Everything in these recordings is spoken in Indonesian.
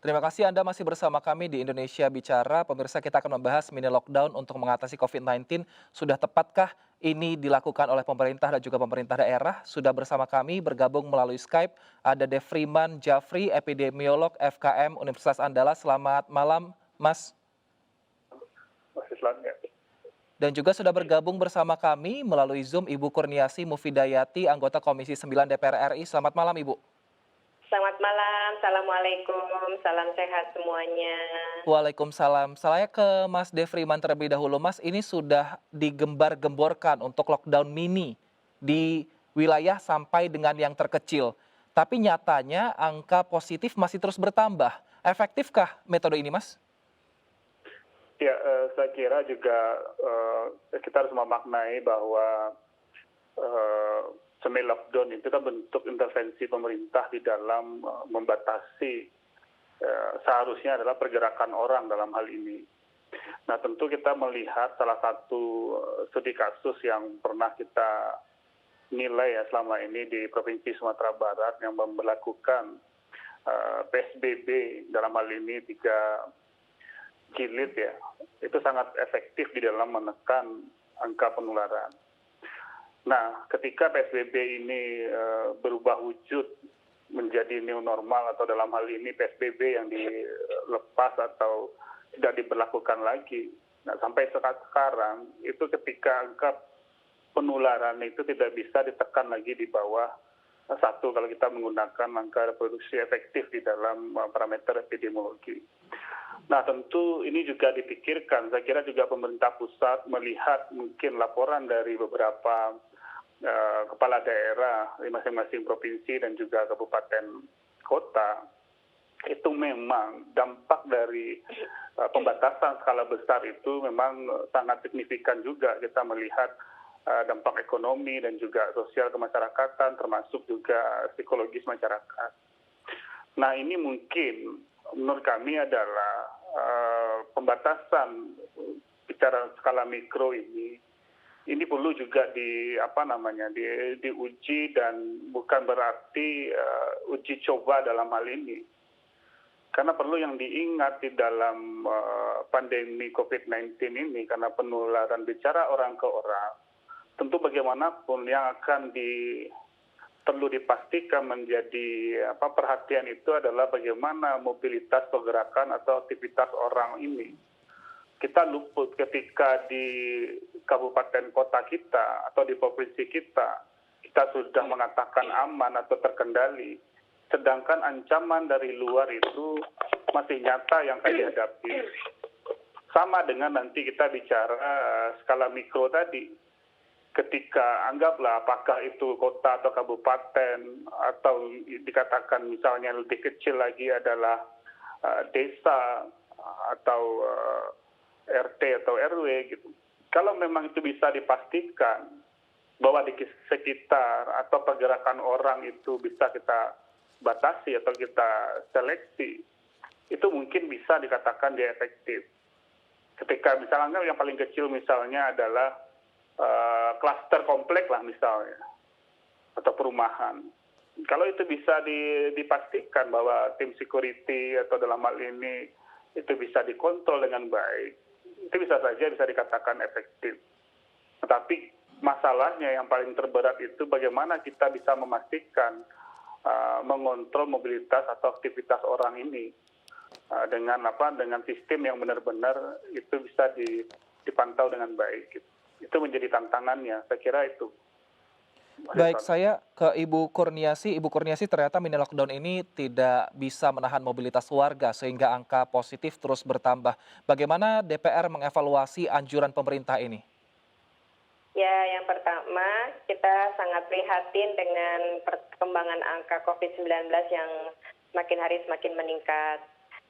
Terima kasih Anda masih bersama kami di Indonesia Bicara. Pemirsa, kita akan membahas mini lockdown untuk mengatasi COVID-19. Sudah tepatkah ini dilakukan oleh pemerintah dan juga pemerintah daerah? Sudah bersama kami bergabung melalui Skype. Ada Devriman Jafri, epidemiolog FKM Universitas Andalas. Selamat malam, Mas. Masih selanjutnya. Dan juga sudah bergabung bersama kami melalui Zoom Ibu Kurniasi Mufidayati, anggota Komisi 9 DPR RI. Selamat malam, Ibu. Selamat malam, Assalamualaikum, salam sehat semuanya. Waalaikumsalam. Saya ke Mas Devriman terlebih dahulu. Mas, ini sudah digembar-gemborkan untuk lockdown mini di wilayah sampai dengan yang terkecil. Tapi nyatanya angka positif masih terus bertambah. Efektifkah metode ini, Mas? Ya, saya kira juga kita harus memaknai bahwa semi lockdown itu kan bentuk intervensi pemerintah di dalam membatasi seharusnya adalah pergerakan orang dalam hal ini. Nah, tentu kita melihat salah satu studi kasus yang pernah kita nilai ya selama ini di Provinsi Sumatera Barat yang memberlakukan PSBB dalam hal ini 3 jilid ya, itu sangat efektif di dalam menekan angka penularan. Nah, ketika PSBB ini berubah wujud menjadi new normal atau dalam hal ini PSBB yang dilepas atau tidak diberlakukan lagi. Nah, sampai sekarang itu ketika angka penularan itu tidak bisa ditekan lagi di bawah 1 kalau kita menggunakan angka reproduksi efektif di dalam parameter epidemiologi. Nah, tentu ini juga dipikirkan. Saya kira juga pemerintah pusat melihat mungkin laporan dari beberapa kepala daerah di masing-masing provinsi dan juga kabupaten kota, itu memang dampak dari pembatasan skala besar itu memang sangat signifikan juga. Kita melihat dampak ekonomi dan juga sosial kemasyarakatan, termasuk juga psikologis masyarakat. Nah, ini mungkin menurut kami adalah pembatasan bicara skala mikro ini perlu juga diuji dan bukan berarti uji coba dalam hal ini. Karena perlu yang diingat di dalam pandemi COVID-19 ini, karena penularan bicara orang ke orang, tentu bagaimanapun yang akan perlu dipastikan menjadi perhatian itu adalah bagaimana mobilitas pergerakan atau aktivitas orang ini. Kita luput ketika di kabupaten kota kita atau di provinsi kita sudah mengatakan aman atau terkendali, sedangkan ancaman dari luar itu masih nyata yang kami hadapi. Sama dengan nanti kita bicara skala mikro tadi, ketika anggaplah apakah itu kota atau kabupaten atau dikatakan misalnya lebih kecil lagi adalah desa atau RT atau RW gitu. Kalau memang itu bisa dipastikan bahwa di sekitar atau pergerakan orang itu bisa kita batasi atau kita seleksi, itu mungkin bisa dikatakan dia efektif. Ketika misalnya yang paling kecil misalnya adalah klaster komplek lah misalnya, atau perumahan. Kalau itu bisa dipastikan bahwa tim security atau dalam hal ini itu bisa dikontrol dengan baik, itu bisa saja bisa dikatakan efektif. Tetapi masalahnya yang paling terberat itu bagaimana kita bisa memastikan mengontrol mobilitas atau aktivitas orang ini dengan sistem yang benar-benar itu bisa dipantau dengan baik. Itu menjadi tantangannya, saya kira itu. Baik, saya ke Ibu Kurniasi. Ibu Kurniasi, ternyata mini lockdown ini tidak bisa menahan mobilitas warga sehingga angka positif terus bertambah. Bagaimana DPR mengevaluasi anjuran pemerintah ini? Ya, yang pertama kita sangat prihatin dengan perkembangan angka COVID-19 yang semakin hari semakin meningkat.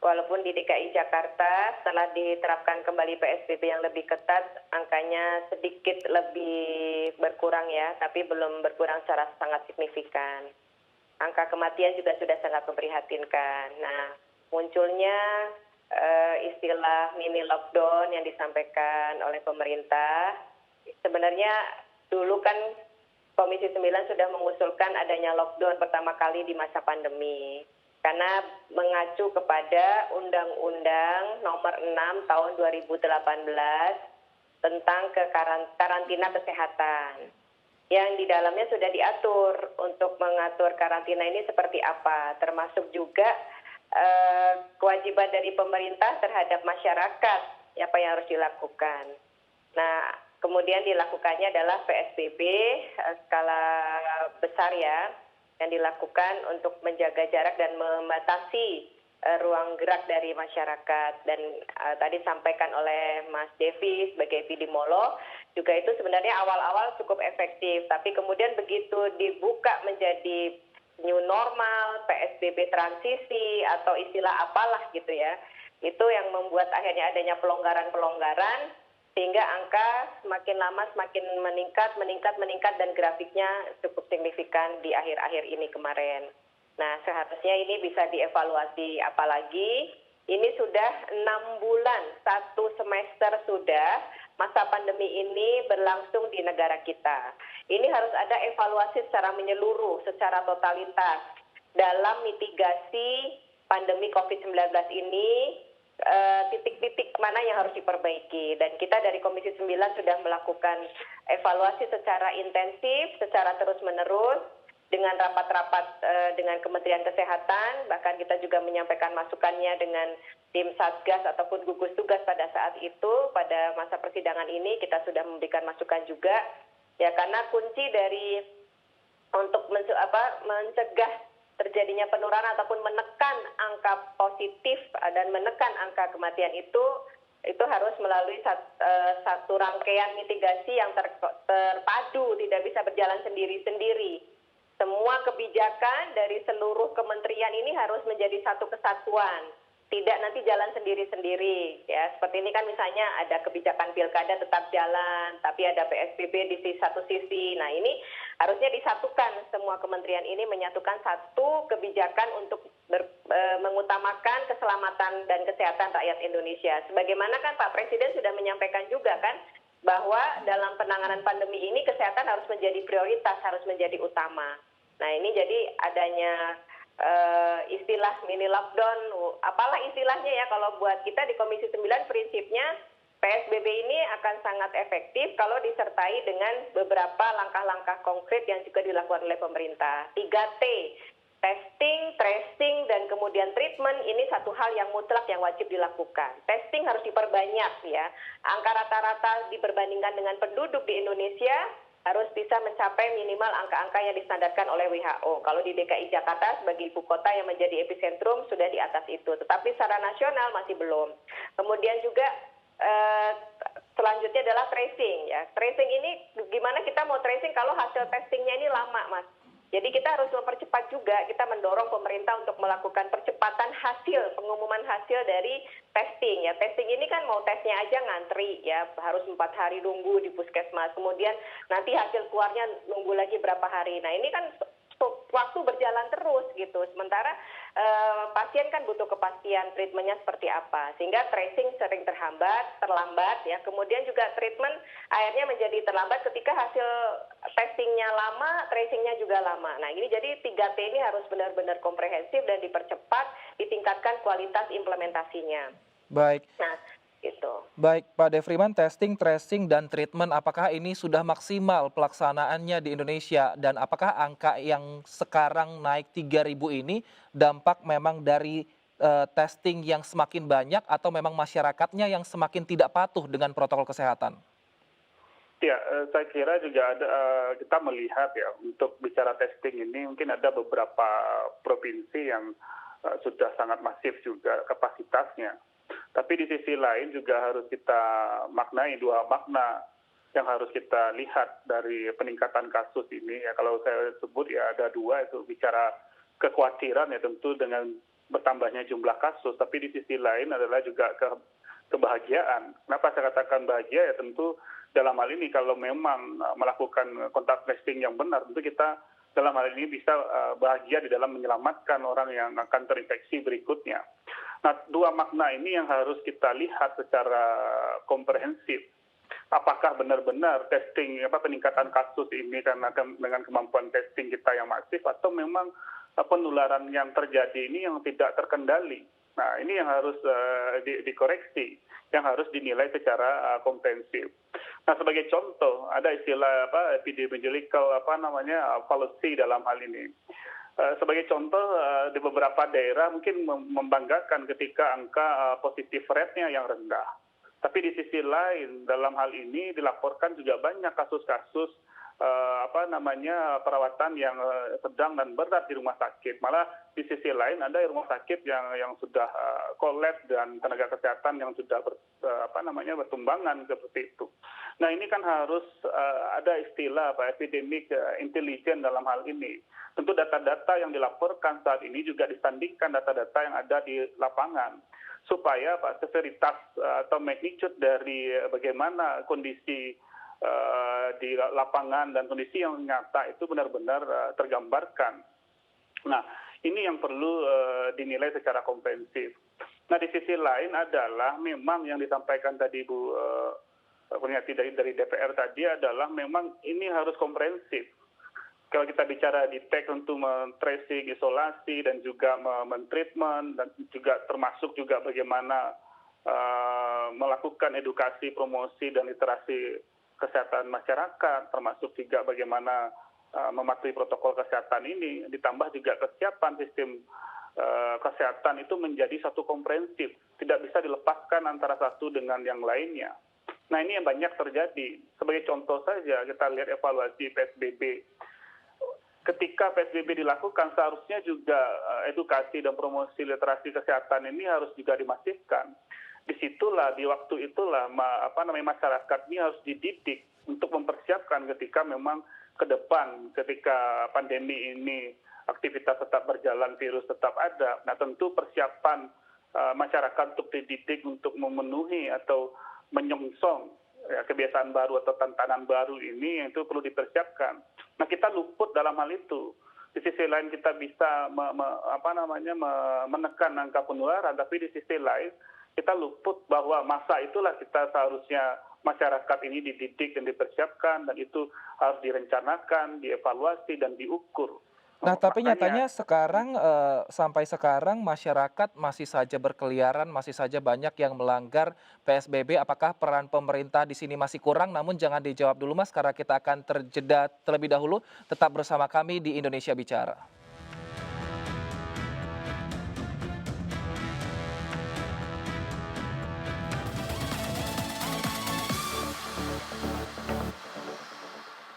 Walaupun di DKI Jakarta setelah diterapkan kembali PSBB yang lebih ketat, angkanya sedikit lebih berkurang ya, tapi belum berkurang secara sangat signifikan. Angka kematian juga sudah sangat memprihatinkan. Nah, munculnya istilah mini lockdown yang disampaikan oleh pemerintah, sebenarnya dulu kan Komisi 9 sudah mengusulkan adanya lockdown pertama kali di masa pandemi. karena mengacu kepada Undang-Undang Nomor 6 Tahun 2018 tentang karantina kesehatan. Yang di dalamnya sudah diatur untuk mengatur karantina ini seperti apa, termasuk juga kewajiban dari pemerintah terhadap masyarakat, apa yang harus dilakukan. Nah, kemudian dilakukannya adalah PSBB skala besar ya, yang dilakukan untuk menjaga jarak dan membatasi ruang gerak dari masyarakat. Dan tadi disampaikan oleh Mas Devi sebagai epidemiolog, juga itu sebenarnya awal-awal cukup efektif, tapi kemudian begitu dibuka menjadi new normal, PSBB transisi atau istilah apalah gitu ya, itu yang membuat akhirnya adanya pelonggaran-pelonggaran sehingga angka semakin lama semakin meningkat dan grafiknya cukup signifikan di akhir-akhir ini kemarin. Nah, seharusnya ini bisa dievaluasi, apalagi ini sudah 6 bulan, 1 semester sudah masa pandemi ini berlangsung di negara kita. Ini harus ada evaluasi secara menyeluruh, secara totalitas dalam mitigasi pandemi COVID-19 ini, titik-titik mana yang harus diperbaiki. Dan kita dari Komisi 9 sudah melakukan evaluasi secara intensif, secara terus-menerus, dengan rapat-rapat dengan Kementerian Kesehatan, bahkan kita juga menyampaikan masukannya dengan tim Satgas ataupun gugus tugas pada saat itu, pada masa persidangan ini kita sudah memberikan masukan juga, ya karena kunci dari untuk mencegah terjadinya penurunan ataupun menekan angka positif dan menekan angka kematian itu harus melalui satu rangkaian mitigasi yang terpadu, tidak bisa berjalan sendiri-sendiri. Semua kebijakan dari seluruh kementerian ini harus menjadi satu kesatuan, tidak nanti jalan sendiri-sendiri. Ya, seperti ini kan misalnya ada kebijakan pilkada tetap jalan, tapi ada PSBB di satu sisi. Nah, ini harusnya disatukan, semua kementerian ini menyatukan satu kebijakan untuk mengutamakan keselamatan dan kesehatan rakyat Indonesia. Sebagaimana kan Pak Presiden sudah menyampaikan juga kan, bahwa dalam penanganan pandemi ini kesehatan harus menjadi prioritas, harus menjadi utama. Nah, ini jadi adanya istilah mini lockdown, apalah istilahnya ya, kalau buat kita di Komisi 9 prinsipnya PSBB ini akan sangat efektif kalau disertai dengan beberapa langkah-langkah konkret yang juga dilakukan oleh pemerintah. 3T, testing, tracing, dan kemudian treatment, ini satu hal yang mutlak yang wajib dilakukan. Testing harus diperbanyak ya, angka rata-rata diperbandingkan dengan penduduk di Indonesia harus bisa mencapai minimal angka-angka yang distandarkan oleh WHO. Kalau di DKI Jakarta sebagai ibu kota yang menjadi epicentrum sudah di atas itu, tetapi secara nasional masih belum. Kemudian juga selanjutnya adalah tracing ya. Tracing ini gimana kita mau tracing kalau hasil testingnya ini lama, Mas? Jadi kita harus mempercepat juga, kita mendorong pemerintah untuk melakukan percepatan hasil, pengumuman hasil dari testing ya. Testing ini kan mau tesnya aja ngantri ya, harus 4 hari nunggu di puskesmas. Kemudian nanti hasil keluarnya nunggu lagi berapa hari. Nah, ini kan waktu berjalan terus gitu. Sementara pasien kan butuh kepastian treatmentnya seperti apa. Sehingga tracing sering terlambat ya. Kemudian juga treatment akhirnya menjadi terlambat ketika hasil testingnya lama, tracingnya juga lama. Nah, ini jadi 3T ini harus benar-benar komprehensif dan dipercepat, ditingkatkan kualitas implementasinya. Baik. Nah, gitu. Baik, Pak Devriman, testing, tracing, dan treatment, apakah ini sudah maksimal pelaksanaannya di Indonesia? Dan apakah angka yang sekarang naik 3.000 ini dampak memang dari testing yang semakin banyak atau memang masyarakatnya yang semakin tidak patuh dengan protokol kesehatan? Ya, saya kira juga ada, kita melihat ya, untuk bicara testing ini mungkin ada beberapa provinsi yang sudah sangat masif juga kapasitasnya. Tapi di sisi lain juga harus kita maknai dua makna yang harus kita lihat dari peningkatan kasus ini. Ya, kalau saya sebut ya ada dua, itu bicara kekhawatiran ya tentu dengan bertambahnya jumlah kasus. Tapi di sisi lain adalah juga kebahagiaan. Kenapa saya katakan bahagia? Ya tentu dalam hal ini kalau memang melakukan kontak tracing yang benar, tentu kita dalam hal ini bisa bahagia di dalam menyelamatkan orang yang akan terinfeksi berikutnya. Nah, dua makna ini yang harus kita lihat secara komprehensif. apakah benar-benar testing peningkatan kasus ini karena dengan kemampuan testing kita yang masif, atau memang penularan yang terjadi ini yang tidak terkendali. Nah, ini yang harus dikoreksi, yang harus dinilai secara komprehensif. Nah, sebagai contoh, ada istilah epidemiological fallacy dalam hal ini. Sebagai contoh, di beberapa daerah mungkin membanggakan ketika angka positif rate-nya yang rendah. Tapi di sisi lain, dalam hal ini dilaporkan juga banyak kasus-kasus perawatan yang sedang dan berat di rumah sakit. Malah di sisi lain ada rumah sakit yang sudah kolaps dan tenaga kesehatan yang sudah bertumbangan seperti itu. Nah, ini kan harus ada istilah epidemic intelligence dalam hal ini. Tentu data-data yang dilaporkan saat ini juga disandingkan data-data yang ada di lapangan, supaya severitas atau magnitude dari bagaimana kondisi di lapangan dan kondisi yang nyata itu benar-benar tergambarkan. Nah, ini yang perlu dinilai secara komprehensif. Nah, di sisi lain adalah memang yang disampaikan tadi Bu Kurniati dari DPR tadi adalah memang ini harus komprehensif. Kalau kita bicara detect untuk tracing, isolasi, dan juga mentreatment, dan juga termasuk juga bagaimana melakukan edukasi, promosi, dan literasi kesehatan masyarakat, termasuk juga bagaimana mematuhi protokol kesehatan ini, ditambah juga kesiapan sistem kesehatan itu menjadi satu komprehensif, tidak bisa dilepaskan antara satu dengan yang lainnya. Nah, ini yang banyak terjadi. Sebagai contoh saja, kita lihat evaluasi PSBB. Ketika PSBB dilakukan, seharusnya juga edukasi dan promosi literasi kesehatan ini harus juga dimasifkan. Disitulah, di waktu itulah, masyarakat ini harus dididik untuk mempersiapkan ketika memang ke depan, ketika pandemi ini aktivitas tetap berjalan, virus tetap ada. Nah, tentu persiapan masyarakat untuk dididik untuk memenuhi atau menyongsong kebiasaan baru atau tantangan baru ini itu perlu dipersiapkan. Nah, kita luput dalam hal itu. Di sisi lain kita bisa menekan angka penularan, tapi di sisi lain kita luput bahwa masa itulah kita seharusnya masyarakat ini dididik dan dipersiapkan, dan itu harus direncanakan, dievaluasi, dan diukur. Nah, tapi nyatanya sekarang sampai sekarang masyarakat masih saja berkeliaran, masih saja banyak yang melanggar PSBB. Apakah peran pemerintah di sini masih kurang? Namun jangan dijawab dulu, Mas, karena kita akan terjeda terlebih dahulu. Tetap bersama kami di Indonesia Bicara.